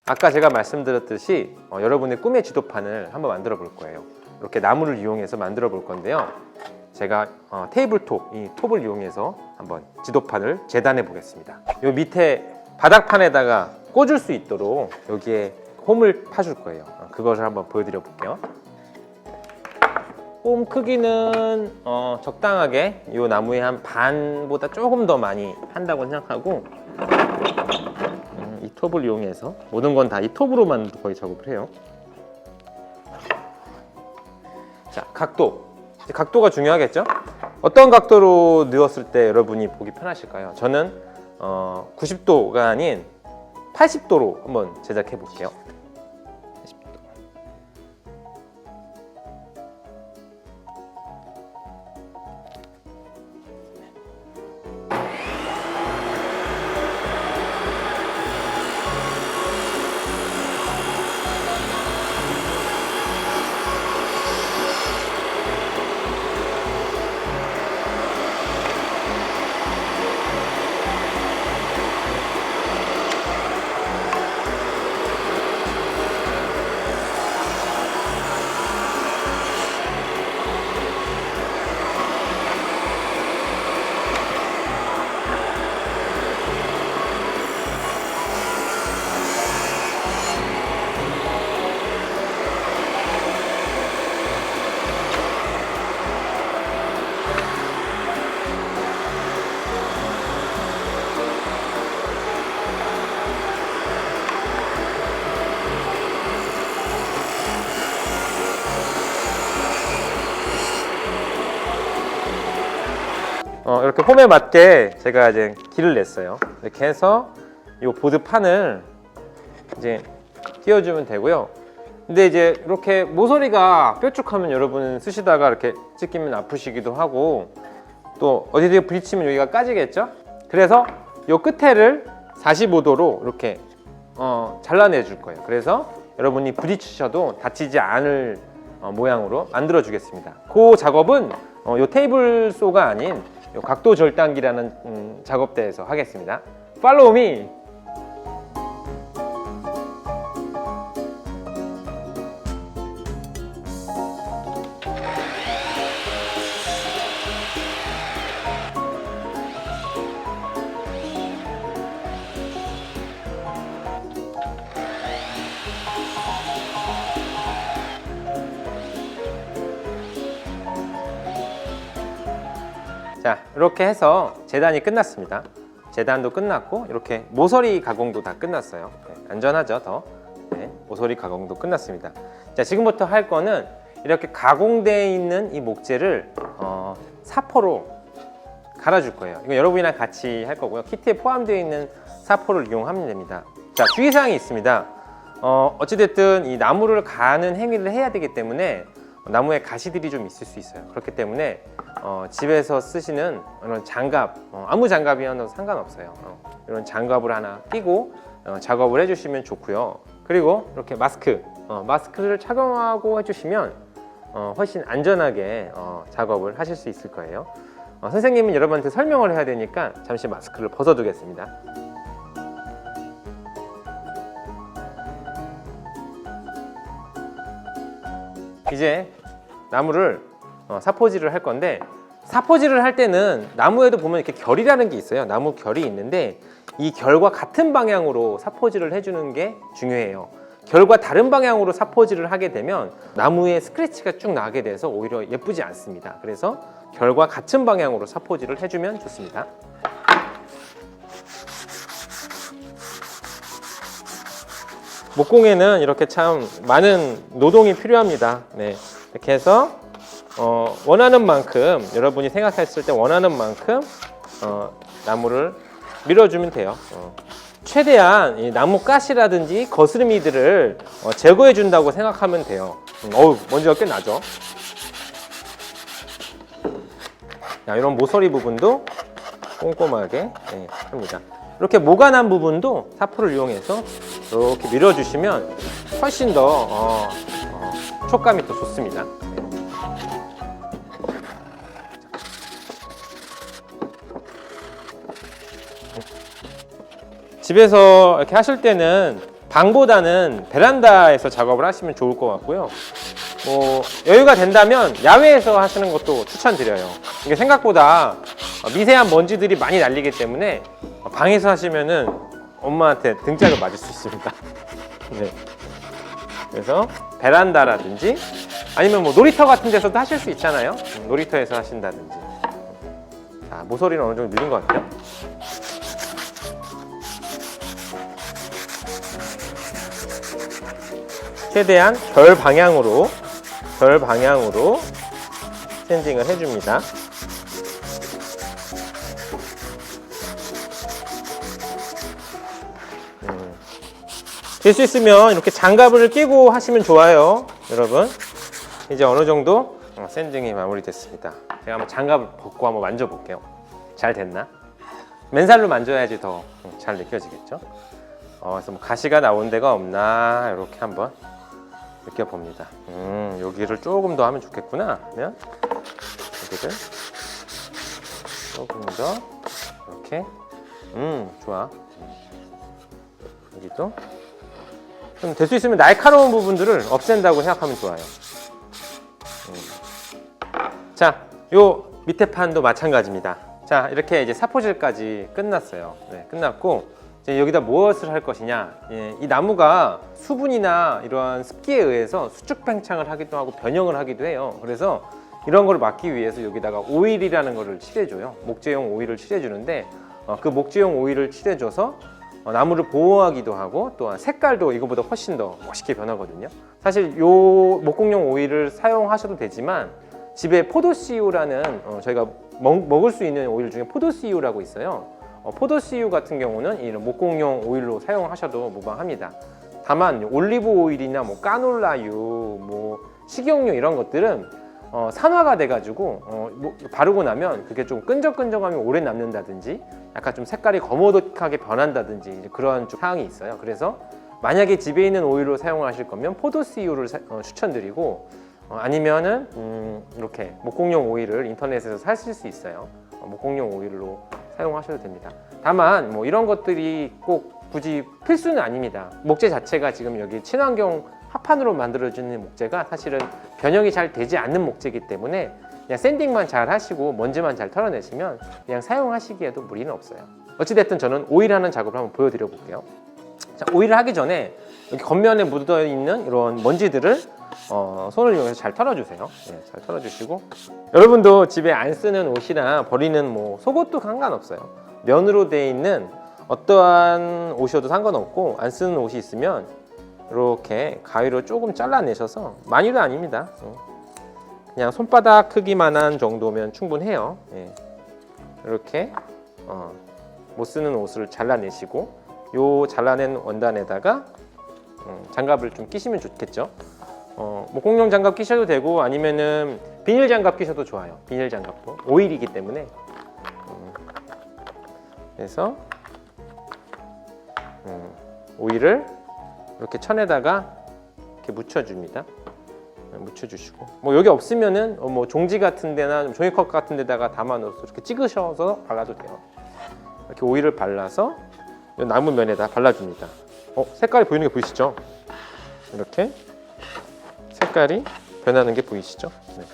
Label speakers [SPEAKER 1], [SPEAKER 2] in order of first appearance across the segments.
[SPEAKER 1] 아까 제가 말씀드렸듯이 여러분의 꿈의 지도판을 한번 만들어 볼 거예요. 이렇게 나무를 이용해서 만들어 볼 건데요. 제가 테이블톱, 이 톱을 이용해서 한번 지도판을 재단해 보겠습니다. 요 밑에 바닥판에다가 꽂을 수 있도록 여기에 홈을 파줄 거예요. 그것을 한번 보여드려 볼게요. 홈 크기는 적당하게 이 나무의 한 반보다 조금 더 많이 한다고 생각하고, 이 톱을 이용해서 모든 건 다 이 톱으로만 거의 작업을 해요. 자, 각도가 중요하겠죠? 어떤 각도로 누웠을 때 여러분이 보기 편하실까요? 저는 90도가 아닌 80도로 한번 제작해 볼게요. 80도. 이렇게 홈에 맞게 제가 이제 길을 냈어요. 이렇게 해서 이 보드판을 이제 띄워주면 되고요. 근데 이제 이렇게 모서리가 뾰족하면 여러분은 쓰시다가 이렇게 찢기면 아프시기도 하고, 또 어디에 부딪히면 여기가 까지겠죠? 그래서 이 끝에를 45도로 이렇게 잘라내 줄 거예요. 그래서 여러분이 부딪히셔도 다치지 않을 모양으로 만들어 주겠습니다. 그 작업은 이 테이블소가 아닌 이 각도 절단기라는 작업대에서 하겠습니다. Follow me! 자, 이렇게 해서 재단이 끝났습니다. 재단도 끝났고 이렇게 모서리 가공도 다 끝났어요. 네, 안전하죠, 더. 네, 모서리 가공도 끝났습니다. 자, 지금부터 할 거는 이렇게 가공되어 있는 이 목재를 사포로 갈아줄 거예요. 이거 여러분이랑 같이 할 거고요. 키트에 포함되어 있는 사포를 이용하면 됩니다. 자, 주의사항이 있습니다. 어찌됐든 이 나무를 가는 행위를 해야 되기 때문에 나무에 가시들이 좀 있을 수 있어요. 그렇기 때문에 집에서 쓰시는 이런 장갑, 아무 장갑이어도 상관없어요. 이런 장갑을 하나 끼고 작업을 해주시면 좋고요. 그리고 이렇게 마스크를 착용하고 해주시면 훨씬 안전하게 작업을 하실 수 있을 거예요. 선생님은 여러분한테 설명을 해야 되니까 잠시 마스크를 벗어두겠습니다. 이제 나무를 사포질을 할 건데, 사포질을 할 때는 나무에도 보면 이렇게 결이라는 게 있어요. 나무 결이 있는데 이 결과 같은 방향으로 사포질을 해주는 게 중요해요. 결과 다른 방향으로 사포질을 하게 되면 나무에 스크래치가 쭉 나게 돼서 오히려 예쁘지 않습니다. 그래서 결과 같은 방향으로 사포질을 해주면 좋습니다. 목공에는 이렇게 참 많은 노동이 필요합니다. 네, 이렇게 해서 원하는 만큼, 여러분이 생각했을 때 원하는 만큼 나무를 밀어주면 돼요. 최대한 이 나무 가시라든지 거스름이들을 제거해 준다고 생각하면 돼요. 먼지가 꽤 나죠. 자, 이런 모서리 부분도 꼼꼼하게 합니다. 이렇게 모가 난 부분도 사포를 이용해서 이렇게 밀어주시면 훨씬 더 촉감이 더 좋습니다. 집에서 이렇게 하실 때는 방보다는 베란다에서 작업을 하시면 좋을 것 같고요. 뭐 여유가 된다면 야외에서 하시는 것도 추천드려요. 이게 생각보다 미세한 먼지들이 많이 날리기 때문에 방에서 하시면은 엄마한테 등짝을 맞을 수 있습니다. 네. 그래서 베란다라든지 아니면 뭐 놀이터 같은 데서도 하실 수 있잖아요. 놀이터에서 하신다든지. 자, 모서리는 어느 정도 늘린 것 같아요. 최대한 결 방향으로 샌딩을 해줍니다. 될 수 있으면 이렇게 장갑을 끼고 하시면 좋아요, 여러분. 이제 어느 정도 샌딩이 마무리됐습니다. 제가 한번 장갑을 벗고 한번 만져볼게요. 잘 됐나? 맨살로 만져야지 더 잘 느껴지겠죠? 그래서 뭐 가시가 나온 데가 없나 이렇게 한번 느껴봅니다. 여기를 조금 더 하면 좋겠구나. 그러면 여기를 조금 더 이렇게 좋아. 여기도 좀 될 수 있으면 날카로운 부분들을 없앤다고 생각하면 좋아요. 자, 요 밑에 판도 마찬가지입니다. 자, 이렇게 이제 사포질까지 끝났어요. 네, 끝났고 이제 여기다 무엇을 할 것이냐. 이 나무가 수분이나 이러한 습기에 의해서 수축 팽창을 하기도 하고 변형을 하기도 해요. 그래서 이런 걸 막기 위해서 여기다가 오일이라는 거를 칠해줘요. 목재용 오일을 칠해주는데 그 목재용 오일을 칠해줘서 나무를 보호하기도 하고 또한 색깔도 이거보다 훨씬 더 멋있게 변하거든요. 사실 요 목공용 오일을 사용하셔도 되지만 집에 포도씨유라는 저희가 먹을 수 있는 오일 중에 포도씨유라고 있어요. 포도씨유 같은 경우는 이런 목공용 오일로 사용하셔도 무방합니다. 다만 올리브 오일이나 뭐 까놀라유, 뭐 식용유 이런 것들은 산화가 돼가지고 바르고 나면 그게 좀 끈적끈적함이 오래 남는다든지 약간 좀 색깔이 거머독하게 변한다든지 그런 좀 사항이 있어요. 그래서 만약에 집에 있는 오일로 사용하실 거면 포도씨유를 추천드리고 아니면은 이렇게 목공용 오일을 인터넷에서 사실 수 있어요. 목공용 오일로 사용하셔도 됩니다. 다만 뭐 이런 것들이 꼭 굳이 필수는 아닙니다. 목재 자체가 지금 여기 친환경 합판으로 만들어지는 목재가 사실은 변형이 잘 되지 않는 목재이기 때문에 그냥 샌딩만 잘 하시고 먼지만 잘 털어내시면 그냥 사용하시기에도 무리는 없어요. 어찌됐든 저는 오일하는 작업을 한번 보여드려 볼게요. 자, 오일을 하기 전에 여기 겉면에 묻어있는 이런 먼지들을 손을 이용해서 잘 털어주세요. 네, 잘 털어주시고 여러분도 집에 안 쓰는 옷이나 버리는 뭐 속옷도 상관없어요. 면으로 되어 있는 어떠한 옷이어도 상관없고 안 쓰는 옷이 있으면 이렇게 가위로 조금 잘라내셔서 많이도 아닙니다. 그냥 손바닥 크기만한 정도면 충분해요. 예. 이렇게 못 쓰는 옷을 잘라내시고 요 잘라낸 원단에다가 장갑을 좀 끼시면 좋겠죠. 목공용 장갑 끼셔도 되고 아니면은 비닐 장갑 끼셔도 좋아요. 비닐 장갑도 오일이기 때문에. 그래서 오일을 이렇게 천에다가 이렇게 묻혀줍니다. 묻혀주시고 뭐 여기 없으면은 뭐 종지 같은 데나 종이컵 같은 데다가 담아놓아서 이렇게 찍으셔서 발라도 돼요. 이렇게 오일을 발라서 나무 면에다 발라줍니다. 색깔이 보이는 게 보이시죠? 이렇게 색깔이 변하는 게 보이시죠? 네.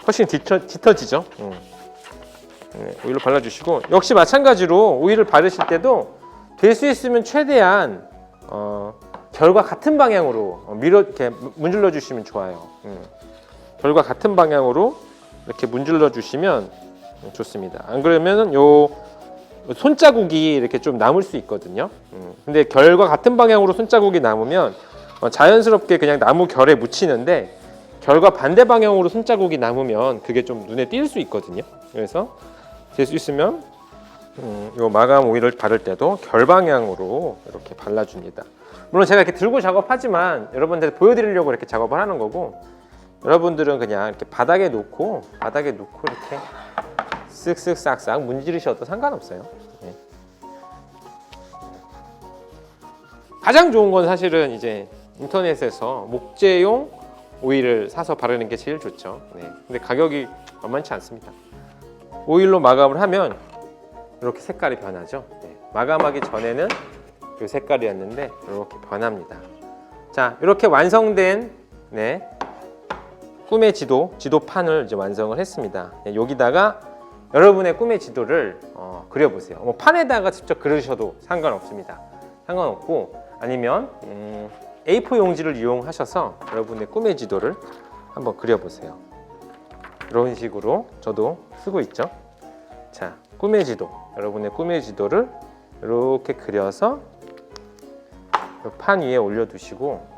[SPEAKER 1] 훨씬 짙어지죠? 네, 오일을 발라주시고 역시 마찬가지로 오일을 바르실 때도 될 수 있으면 최대한 결과 같은 방향으로 이렇게 문질러 주시면 좋아요. 결과 같은 방향으로 이렇게 문질러 주시면 좋습니다. 안 그러면은 요 손자국이 이렇게 좀 남을 수 있거든요. 근데 결과 같은 방향으로 손자국이 남으면 자연스럽게 그냥 나무 결에 묻히는데 결과 반대 방향으로 손자국이 남으면 그게 좀 눈에 띌 수 있거든요. 그래서 될 수 있으면 요 마감 오일을 바를 때도 결 방향으로 이렇게 발라줍니다. 물론 제가 이렇게 들고 작업하지만 여러분들 보여드리려고 이렇게 작업을 하는 거고 여러분들은 그냥 이렇게 바닥에 놓고 이렇게 쓱쓱 싹싹 문지르셔도 상관없어요. 네. 가장 좋은 건 사실은 이제 인터넷에서 목재용 오일을 사서 바르는 게 제일 좋죠. 네. 근데 가격이 만만치 않습니다. 오일로 마감을 하면 이렇게 색깔이 변하죠. 네. 마감하기 전에는 이 색깔이었는데 이렇게 변합니다. 자, 이렇게 완성된 꿈의 지도판을 이제 완성을 했습니다. 여기다가 여러분의 꿈의 지도를 그려보세요. 뭐 판에다가 직접 그리셔도 상관없습니다. 상관없고 아니면 A4 용지를 이용하셔서 여러분의 꿈의 지도를 한번 그려보세요. 이런 식으로 저도 쓰고 있죠. 자, 꿈의 지도, 여러분의 꿈의 지도를 이렇게 그려서 판 위에 올려두시고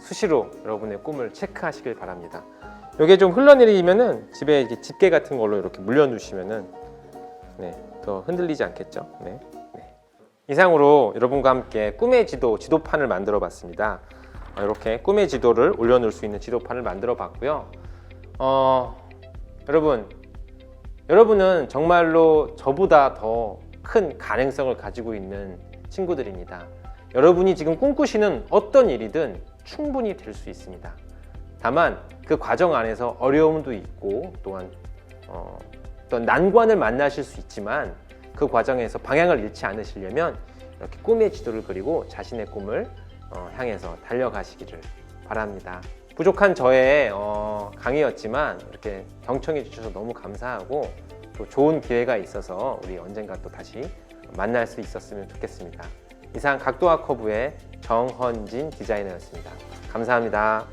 [SPEAKER 1] 수시로 여러분의 꿈을 체크하시길 바랍니다. 이게 좀 흘러내리면은 집에 이렇게 집게 같은 걸로 이렇게 물려두시면은 더 흔들리지 않겠죠. 이상으로 여러분과 함께 꿈의 지도판을 만들어 봤습니다. 이렇게 꿈의 지도를 올려놓을 수 있는 지도판을 만들어 봤고요. 여러분은 정말로 저보다 더 큰 가능성을 가지고 있는 친구들입니다. 여러분이 지금 꿈꾸시는 어떤 일이든 충분히 될 수 있습니다. 다만 그 과정 안에서 어려움도 있고 또한 어떤 난관을 만나실 수 있지만 그 과정에서 방향을 잃지 않으시려면 이렇게 꿈의 지도를 그리고 자신의 꿈을 향해서 달려가시기를 바랍니다. 부족한 저의 강의였지만 이렇게 경청해 주셔서 너무 감사하고 또 좋은 기회가 있어서 우리 언젠가 또 다시 만날 수 있었으면 좋겠습니다. 이상 각도와 커브의 정헌진 디자이너였습니다. 감사합니다.